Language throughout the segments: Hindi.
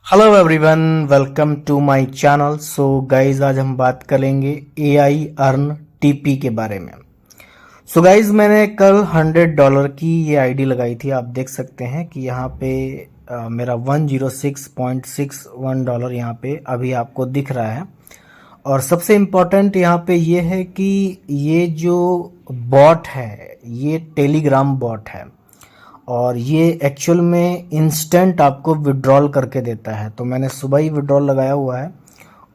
Hello everyone, welcome to my channel. So guys, आज हम बात करेंगे एआई अर्न टीपी के बारे में। सो गाइज, मैंने कल $100 की ये आईडी लगाई थी। आप देख सकते हैं कि यहाँ पे मेरा $106.61 यहाँ पे अभी आपको दिख रहा है। और सबसे इम्पोर्टेंट यहाँ पे ये है कि ये जो बॉट है ये टेलीग्राम बॉट है और ये एक्चुअल में इंस्टेंट आपको विड्रॉल करके देता है। तो मैंने सुबह ही विड्रॉल लगाया हुआ है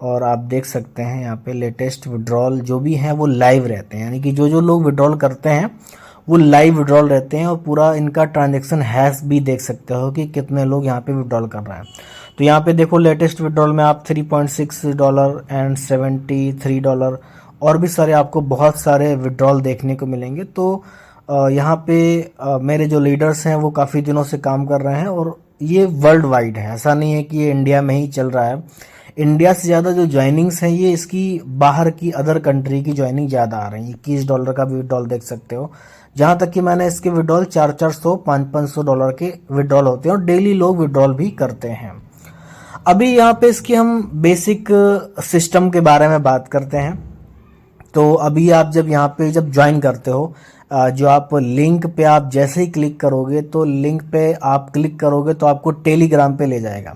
और आप देख सकते हैं यहाँ पे लेटेस्ट विड्रॉल जो भी हैं वो लाइव रहते हैं, यानी कि जो जो लोग विड्रॉल करते हैं वो लाइव विड्रॉल रहते हैं और पूरा इनका ट्रांजेक्शन हैश भी देख सकते हो कि कितने लोग यहाँ पे विड्रॉल कर रहे हैं। तो यहाँ पे देखो लेटेस्ट विड्रॉल में आप $3.6 एंड $73 और भी सारे आपको बहुत सारे विड्रॉल देखने को मिलेंगे। तो यहाँ पे मेरे जो लीडर्स हैं वो काफ़ी दिनों से काम कर रहे हैं और ये वर्ल्ड वाइड है, ऐसा नहीं है कि ये इंडिया में ही चल रहा है। इंडिया से ज़्यादा जो ज्वाइनिंग्स हैं ये इसकी बाहर की अदर कंट्री की ज्वाइनिंग ज़्यादा आ रही है। $21 का भी विड्रॉल देख सकते हो। जहाँ तक कि मैंने इसके विड्रॉल 400-400, $500-500 के विड्रॉल होते हैं और डेली लोग विड्रॉल भी करते हैं। अभी यहाँ पे इसकी हम बेसिक सिस्टम के बारे में बात करते हैं। तो अभी आप जब यहाँ पे जब ज्वाइन करते हो, जो आप लिंक पे आप जैसे ही क्लिक करोगे तो लिंक पे आप क्लिक करोगे तो आपको टेलीग्राम पे ले जाएगा।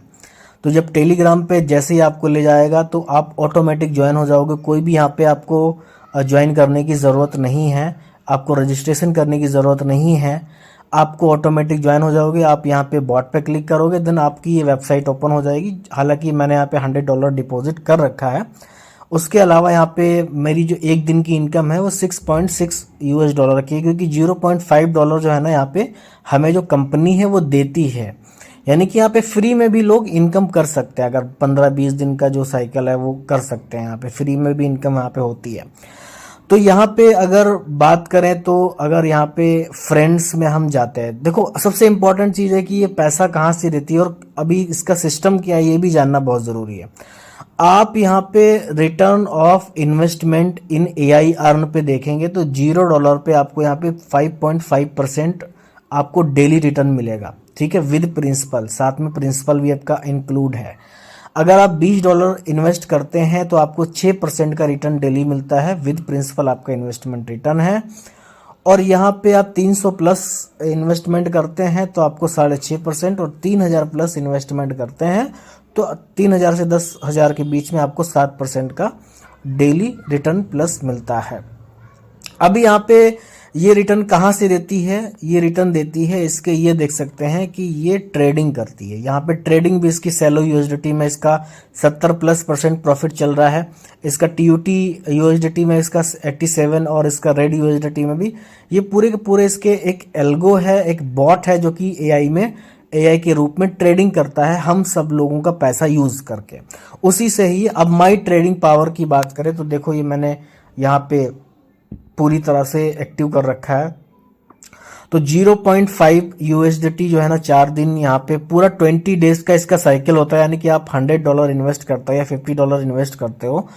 तो जब टेलीग्राम पे जैसे ही आपको ले जाएगा तो आप ऑटोमेटिक ज्वाइन हो जाओगे। कोई भी यहाँ पे आपको ज्वाइन करने की ज़रूरत नहीं है, आपको रजिस्ट्रेशन करने की ज़रूरत नहीं है, आपको ऑटोमेटिक ज्वाइन हो जाओगे। आप यहाँ पे बॉट पे क्लिक करोगे देन आपकी ये वेबसाइट ओपन हो जाएगी। हालांकि मैंने यहाँ पे $100 डिपॉजिट कर रखा है। उसके अलावा यहाँ पे मेरी जो एक दिन की इनकम है वो $6.6 की है, क्योंकि $0.5 जो है ना यहाँ पे हमें जो कंपनी है वो देती है। यानी कि यहाँ पे फ्री में भी लोग इनकम कर सकते हैं। अगर 15-20 दिन का जो साइकिल है वो कर सकते हैं, यहाँ पे फ्री में भी इनकम यहाँ पे होती है। तो यहाँ पे अगर बात करें तो अगर यहाँ पे फ्रेंड्स में हम जाते हैं, देखो सबसे इम्पोर्टेंट चीज़ है कि ये पैसा कहाँ से देती है और अभी इसका सिस्टम क्या है ये भी जानना बहुत ज़रूरी है। आप यहाँ पे return of investment in AI earn पे देखेंगे तो $0 पे आपको यहाँ पे 5.5% आपको डेली रिटर्न मिलेगा। ठीक है, विद प्रिंसिपल, साथ में प्रिंसिपल भी आपका इंक्लूड है। अगर आप $20 इन्वेस्ट करते हैं तो आपको 6% का रिटर्न डेली मिलता है, विद प्रिंसिपल आपका इन्वेस्टमेंट रिटर्न है। और यहाँ पे आप 300 प्लस इन्वेस्टमेंट करते हैं तो आपको 6.5%, और 3000 प्लस इन्वेस्टमेंट करते हैं तो 3000 से 10,000 के बीच में आपको 7% का डेली रिटर्न प्लस मिलता है। अभी यहाँ पे ये रिटर्न कहाँ से देती है? ये रिटर्न देती है इसके, ये देख सकते हैं कि ये ट्रेडिंग करती है। यहाँ पे ट्रेडिंग भी इसकी सेलो यूएसडीटी में इसका 70+% प्रॉफिट चल रहा है। इसका टीयूटी यूएसडीटी में इसका 87 और इसका रेड यूएसडीटी में भी। ये पूरे के पूरे इसके एक एल्गो है, एक बॉट है जो कि एआई के रूप में ट्रेडिंग करता है हम सब लोगों का पैसा यूज करके। उसी से ही अब माई ट्रेडिंग पावर की बात करें तो देखो ये मैंने यहाँ पे पूरी तरह से एक्टिव कर रखा है। तो 0.5 यूएसडीटी जो है ना 4 दिन यहाँ पे पूरा 20 डेज का इसका साइकिल होता है। यानी कि आप $100 इन्वेस्ट करते हो या $50 इन्वेस्ट करते हो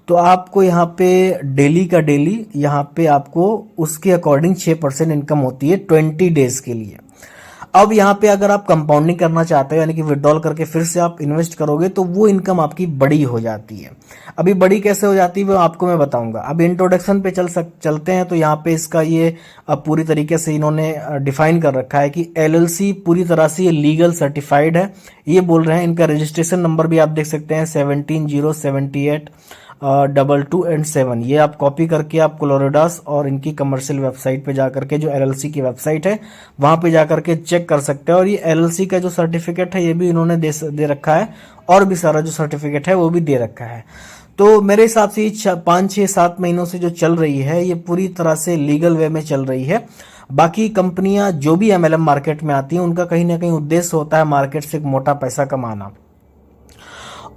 तो आपको यहाँ पे डेली का डेली यहाँ पे आपको उसके अकॉर्डिंग 6% इनकम होती है 20 डेज के लिए। अब यहाँ पे अगर आप कंपाउंडिंग करना चाहते हो यानी कि विड्रॉल करके फिर से आप इन्वेस्ट करोगे तो वो इनकम आपकी बड़ी हो जाती है। अभी बड़ी कैसे हो जाती है वो आपको मैं बताऊंगा। अब इंट्रोडक्शन पे चलते हैं। तो यहाँ पे इसका ये पूरी तरीके से इन्होंने डिफाइन कर रखा है कि एलएलसी पूरी तरह से ये लीगल सर्टिफाइड है। ये बोल रहे हैं, इनका रजिस्ट्रेशन नंबर भी आप देख सकते हैं 17078 22 एंड 7। ये आप कॉपी करके आप कोलोरेडास और इनकी कमर्शियल वेबसाइट पे जाकर के जो एलएलसी की वेबसाइट है वहां पे जाकर के चेक कर सकते हैं। और ये एलएलसी का जो सर्टिफिकेट है ये भी इन्होंने दे रखा है और भी सारा जो सर्टिफिकेट है वो भी दे रखा है। तो मेरे हिसाब से 5-6-7 महीनों से जो चल रही है ये पूरी तरह से लीगल वे में चल रही है। बाकी कंपनियां जो भी एमएलएम मार्केट में आती हैं उनका कहीं ना कहीं उद्देश्य होता है मार्केट से एक मोटा पैसा कमाना।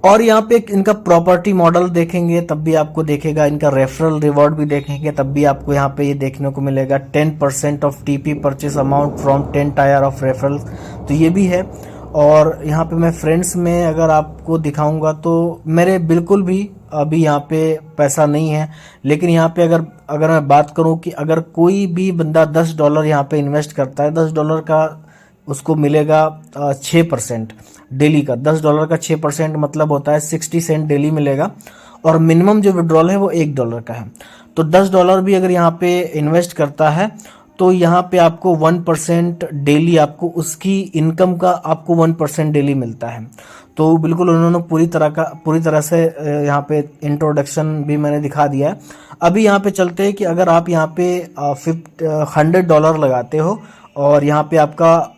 और यहाँ पे इनका प्रॉपर्टी मॉडल देखेंगे तब भी आपको देखेगा, इनका रेफरल रिवॉर्ड भी देखेंगे तब भी आपको यहाँ पे ये देखने को मिलेगा 10% of TP purchase amount from 10 tyre of referral, तो ये भी है। और यहाँ पे मैं फ्रेंड्स में अगर आपको दिखाऊंगा तो मेरे बिल्कुल भी अभी यहाँ पे पैसा नहीं है। लेकिन यहाँ पे अगर मैं बात करूँ कि अगर कोई भी बंदा $10 यहाँ पे इन्वेस्ट करता है, $10 का उसको मिलेगा 6% डेली का। $10 का 6% मतलब होता है 60 सेंट डेली मिलेगा। और मिनिमम जो विड्रॉल है वो $1 का है। तो $10 भी अगर यहाँ पे इन्वेस्ट करता है तो यहाँ पे आपको 1% डेली, आपको उसकी इनकम का आपको 1% डेली मिलता है। तो बिल्कुल उन्होंने पूरी तरह से यहाँ पे इंट्रोडक्शन भी मैंने दिखा दिया है। अभी यहाँ पे चलते हैं कि अगर आप यहाँ पे $100 लगाते हो और यहाँ पे आपका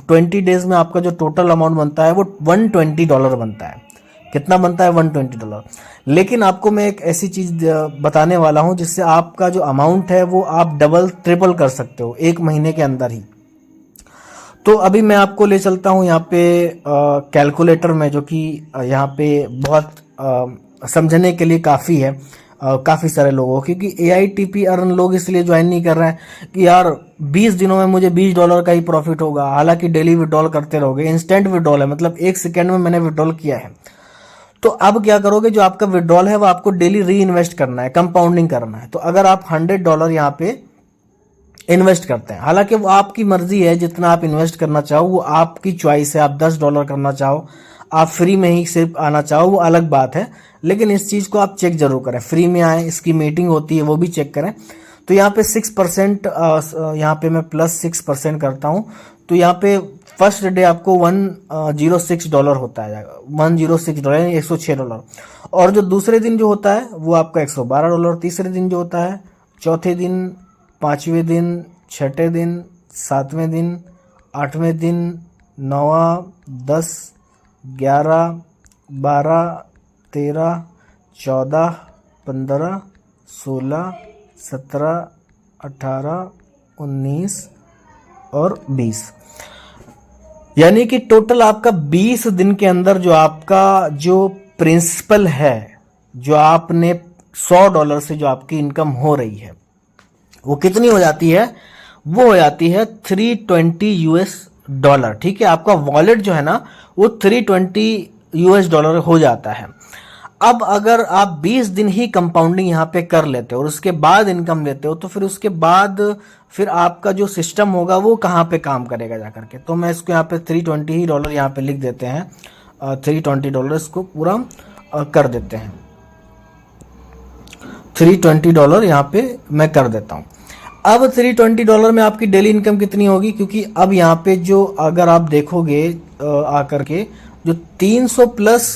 20 डेज में आपका जो टोटल अमाउंट बनता है वो $120 बनता है। कितना बनता है? $120। लेकिन आपको मैं एक ऐसी चीज बताने वाला हूं जिससे आपका जो अमाउंट है वो आप डबल ट्रिपल कर सकते हो 1 महीने के अंदर ही। तो अभी मैं आपको ले चलता हूं यहाँ पे कैलकुलेटर में, जो कि यहाँ पे बहुत समझने के लिए काफ़ी है काफ़ी सारे लोगों, क्योंकि AITP अर्न लोग इसलिए ज्वाइन नहीं कर रहे हैं कि यार 20 दिनों में मुझे $20 का ही प्रॉफिट होगा। हालांकि डेली विड्रॉल करते रहोगे, इंस्टेंट विड्रॉल है, मतलब 1 सेकेंड में मैंने विड्रॉल किया है। तो अब क्या करोगे, जो आपका विड्रॉल है वो आपको डेली री इन्वेस्ट करना है, कंपाउंडिंग करना है। तो अगर आप $100 यहाँ पे इन्वेस्ट करते हैं, हालांकि वो आपकी मर्जी है जितना आप इन्वेस्ट करना चाहो, वो आपकी चॉइस है। आप $10 करना चाहो, आप फ्री में ही सिर्फ आना चाहो, वो अलग बात है। लेकिन इस चीज को आप चेक जरूर करें, फ्री में आए, इसकी मीटिंग होती है वो भी चेक करें। तो यहाँ पे 6%, यहाँ पे मैं +6% करता हूँ। तो यहाँ पे फर्स्ट डे आपको $106 होता है, $106 यानी $106। और जो दूसरे दिन जो होता है वो आपका $112। तीसरे दिन जो होता है, चौथे दिन, पांचवें दिन, छठे दिन, सातवें दिन, आठवें दिन, 9, 10, 11, 12, 13, 14, 15, 16, 17, 18, 19 और 20, यानी कि टोटल आपका 20 दिन के अंदर जो आपका जो प्रिंसिपल है, जो आपने $100 से जो आपकी इनकम हो रही है, वो कितनी हो जाती है? वो हो जाती है $320। ठीक है, आपका वॉलेट जो है ना वो $320 हो जाता है। अब अगर आप 20 दिन ही कंपाउंडिंग यहाँ पे कर लेते हो और उसके बाद इनकम लेते हो, तो फिर उसके बाद फिर आपका जो सिस्टम होगा वो कहाँ पे काम करेगा जाकर के। तो मैं इसको यहाँ पे $320 यहाँ पे लिख देते हैं, $320 इसको पूरा कर देते हैं, $320 यहाँ पे मैं कर देता हूँ। अब $320 में आपकी डेली इनकम कितनी होगी? क्योंकि अब यहाँ पे जो अगर आप देखोगे आकर के, जो 300 प्लस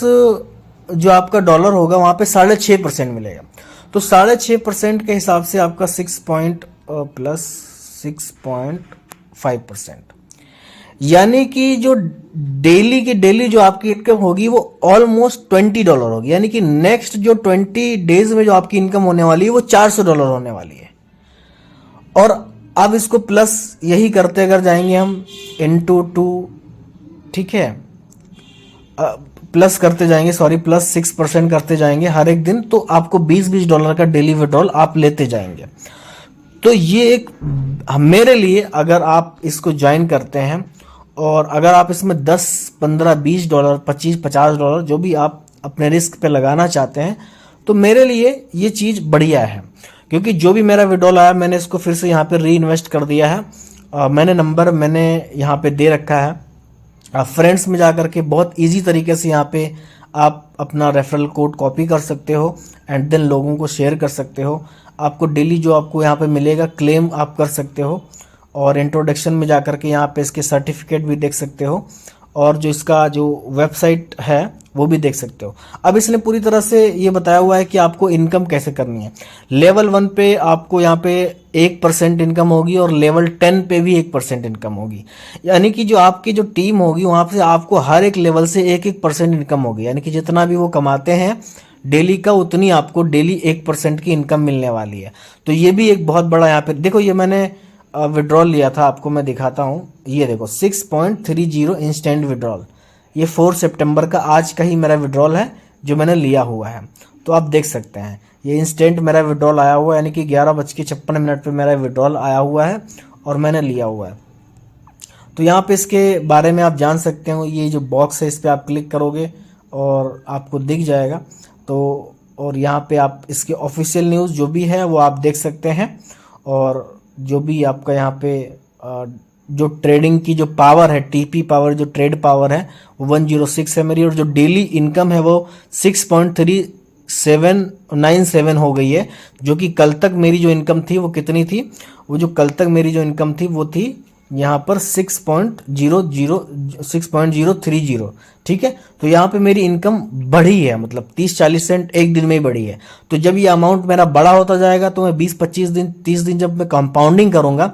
जो आपका डॉलर होगा वहां पे 6.5% मिलेगा। तो 6.5% के हिसाब से आपका 6.5%, यानी कि जो डेली की डेली जो आपकी इनकम होगी वो ऑलमोस्ट $20 होगी। यानी कि नेक्स्ट जो 20 डेज में जो आपकी इनकम होने वाली है वो $400 होने वाली है। और अब इसको प्लस यही करते अगर जाएंगे हम इंटू 2, ठीक है, प्लस करते जाएंगे, +6% करते जाएंगे हर एक दिन, तो आपको $20 का डेली विड्रॉल आप लेते जाएंगे। तो ये एक मेरे लिए, अगर आप इसको ज्वाइन करते हैं और अगर आप इसमें $10, $15, $20, $25, $50 जो भी आप अपने रिस्क पे लगाना चाहते हैं, तो मेरे लिए ये चीज़ बढ़िया है। क्योंकि जो भी मेरा विड्रॉल आया मैंने इसको फिर से यहाँ पे री इन्वेस्ट कर दिया है। मैंने नंबर यहाँ पे दे रखा है, फ्रेंड्स में जाकर के बहुत इजी तरीके से यहाँ पे आप अपना रेफरल कोड कॉपी कर सकते हो एंड देन लोगों को शेयर कर सकते हो। आपको डेली जो आपको यहाँ पे मिलेगा क्लेम आप कर सकते हो, और इंट्रोडक्शन में जाकर के यहाँ पे इसके सर्टिफिकेट भी देख सकते हो, और जो इसका जो वेबसाइट है वो भी देख सकते हो। अब इसने पूरी तरह से ये बताया हुआ है कि आपको इनकम कैसे करनी है। लेवल 1 पे आपको यहाँ पे 1% इनकम होगी और लेवल 10 पे भी 1% इनकम होगी। यानी कि जो आपकी जो टीम होगी वहाँ पे आपको हर एक लेवल से 1% इनकम होगी। यानी कि जितना भी वो कमाते हैं डेली का, उतनी आपको डेली 1% की इनकम मिलने वाली है। तो ये भी एक बहुत बड़ा यहाँ पे देखो, ये मैंने विड्रॉल लिया था, आपको मैं दिखाता हूँ। ये देखो 6.30 इंस्टेंट विड्रॉल, ये 4 सितंबर का आज का ही मेरा विड्रॉल है जो मैंने लिया हुआ है। तो आप देख सकते हैं ये इंस्टेंट मेरा विड्रॉल आया हुआ है, यानी कि 11:56 पे मेरा विड्रॉल आया हुआ है और मैंने लिया हुआ है। तो यहाँ पे इसके बारे में आप जान सकते हो। ये जो बॉक्स है इस पर आप क्लिक करोगे और आपको दिख जाएगा। तो और यहाँ पे आप इसके ऑफिशियल न्यूज़ जो भी है वो आप देख सकते हैं, और जो भी आपका यहाँ पे जो ट्रेडिंग की जो पावर है, टीपी पावर, जो ट्रेड पावर है वो 106 है मेरी, और जो डेली इनकम है वो 6.3797 हो गई है। जो कि कल तक मेरी जो इनकम थी वो कितनी थी, वो जो कल तक मेरी जो इनकम थी वो थी यहाँ पर 6.030। ठीक है, तो यहाँ पे मेरी इनकम बढ़ी है, मतलब 30-40 सेंट एक दिन में ही बढ़ी है। तो जब ये अमाउंट मेरा बड़ा होता जाएगा तो मैं 20-25 दिन 30 दिन जब मैं कंपाउंडिंग करूंगा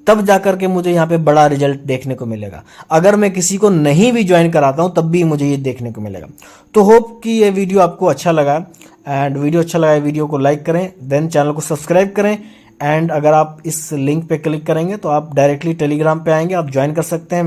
तब जाकर के मुझे यहाँ पे बड़ा रिजल्ट देखने को मिलेगा। अगर मैं किसी को नहीं भी ज्वाइन कराता हूँ तब भी मुझे ये देखने को मिलेगा। तो होप कि ये वीडियो आपको अच्छा लगा, एंड वीडियो अच्छा लगा वीडियो को लाइक करें, देन चैनल को सब्सक्राइब करें, एंड अगर आप इस लिंक पे क्लिक करेंगे तो आप डायरेक्टली टेलीग्राम पे आएंगे, आप ज्वाइन कर सकते हैं।